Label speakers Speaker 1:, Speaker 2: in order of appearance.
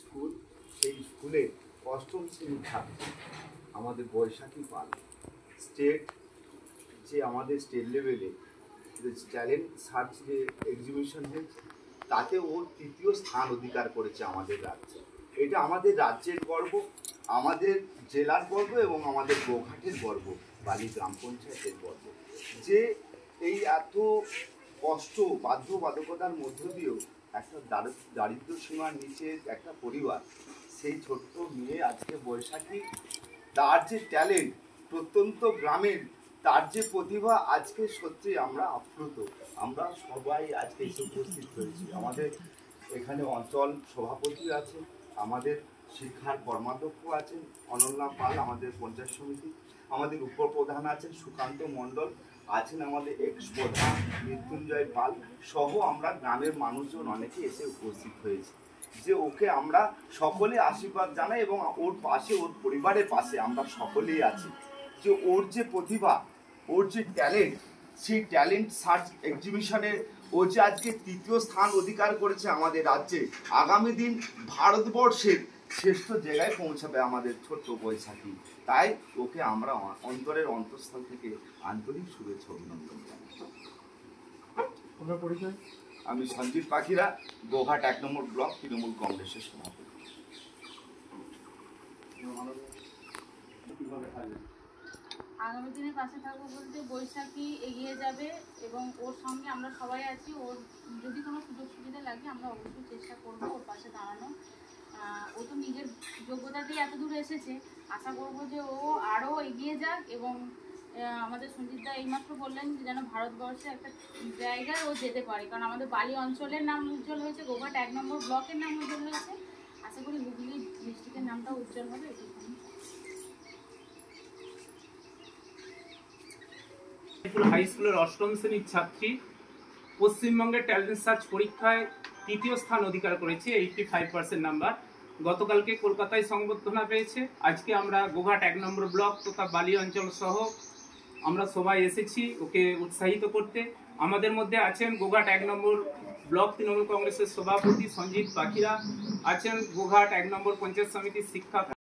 Speaker 1: School, সেই স্কুলে অষ্টম শ্রেণীর ছাত্র আমাদের বৈশাখী পাল স্টেট, যে আমাদের স্টেট লেভেলে ট্যালেন্ট সার্চ যে এক্সিবিশন হয়েছে তাতে ও তৃতীয় স্থান অধিকার করেছে আমাদের রাজ্যে। এটা আমাদের রাজ্যের গর্ব, আমাদের জেলার গর্ব এবং আমাদের গোঘাটের গর্ব, বালি গ্রাম পঞ্চায়েতের গর্ব, যে এই এত কষ্ট বাধ্যবাধকতার মধ্য দিয়েও একটা দারিদ্র সীমার নিচে একটা পরিবার, সেই ছোট্ট মেয়ে আজকে বৈশাখী, তার যে ট্যালেন্ট, প্রত্যন্ত গ্রামের তার যে প্রতিভা, আজকে সত্যি আমরা আপ্লুত। আমরা সবাই আজকে এসে উপস্থিত হয়েছি। আমাদের এখানে অঞ্চল সভাপতি আছে, আমাদের শিক্ষার কর্মাধ্যক্ষ আছেন অনন্যা পাল, আমাদের পঞ্চায়েত সমিতি, আমাদের উপপ্রধান আছেন সুকান্ত মণ্ডল, আছেন আমাদের এক্স প্রধান মৃত্যুঞ্জয় পাল সহ আমরা গ্রামের মানুষজন অনেকে এসে উপস্থিত হয়েছি। যে ওকে আমরা সকলে আশীর্বাদ জানাই এবং ওর পাশে, ওর পরিবারের পাশে আমরা সকলেই আছি। যে ওর যে প্রতিভা, ওর যে ট্যালেন্ট, সেই ট্যালেন্ট সার্চ এক্সিবিশনে ও যে আজকে তৃতীয় স্থান অধিকার করেছে আমাদের রাজ্যে, আগামী দিন ভারতবর্ষের শ্রেষ্ঠ জায়গায় পৌঁছাবে আমাদের ছোট্ট বৈশাখী। তাই ওকে আমরা অন্তরের অন্তঃস্থল থেকে আন্তরিক শুভেচ্ছা অভিনন্দন জানাই।
Speaker 2: পরিচয়?
Speaker 1: আমি সঞ্জিত পাখিরা, গোঘাট ১ নম্বর ব্লক তৃণমূল কংগ্রেসের সভাপতি।
Speaker 3: আগামী দিনে পাশে থাকবো বলতে বৈশাখী এগিয়ে যাবে এবং ওর সঙ্গে আমরা সবাই আছি। ওর যদি কোনো সুযোগ সুবিধা লাগে আমরা অবশ্যই চেষ্টা করবো ওর পাশে দাঁড়ানো। ও তো নিজের যোগ্যতাতেই এত দূর এসেছে, আশা করবো যে ও আরও এগিয়ে যাক এবং আমাদের সঞ্জিতদা এইমাত্র বললেন যে যেন ভারতবর্ষে একটা জায়গায় ও যেতে পারে, কারণ আমাদের বালি অঞ্চলের নাম উজ্জ্বল হয়েছে, গোঘাট ১ নম্বর ব্লকের নাম উজ্জ্বল হয়েছে, আশা করি হুগলি ডিস্ট্রিক্টের নামটাও উজ্জ্বল হবে। এটুকুনি।
Speaker 2: হাই স্কুলের অষ্টম শ্রেণীর ছাত্রী পশ্চিমবঙ্গের ট্যালেন্ট সার্চ পরীক্ষায় তৃতীয় স্থান অধিকার করেছে, 85% নাম্বার। গতকালকে কলকাতায় সংবর্ধনা পেয়েছে। আজকে আমরা গোঘাট ১ নম্বর ব্লক তথা বালি অঞ্চল সহ আমরা সবাই এসেছি ওকে উৎসাহিত করতে। আমাদের মধ্যে আছেন গোঘাট ১ নম্বর ব্লক তৃণমূল কংগ্রেসের সভাপতি সঞ্জিত পাখিরা, আছেন গোঘাট ১ নম্বর পঞ্চায়েত সমিতির শিক্ষা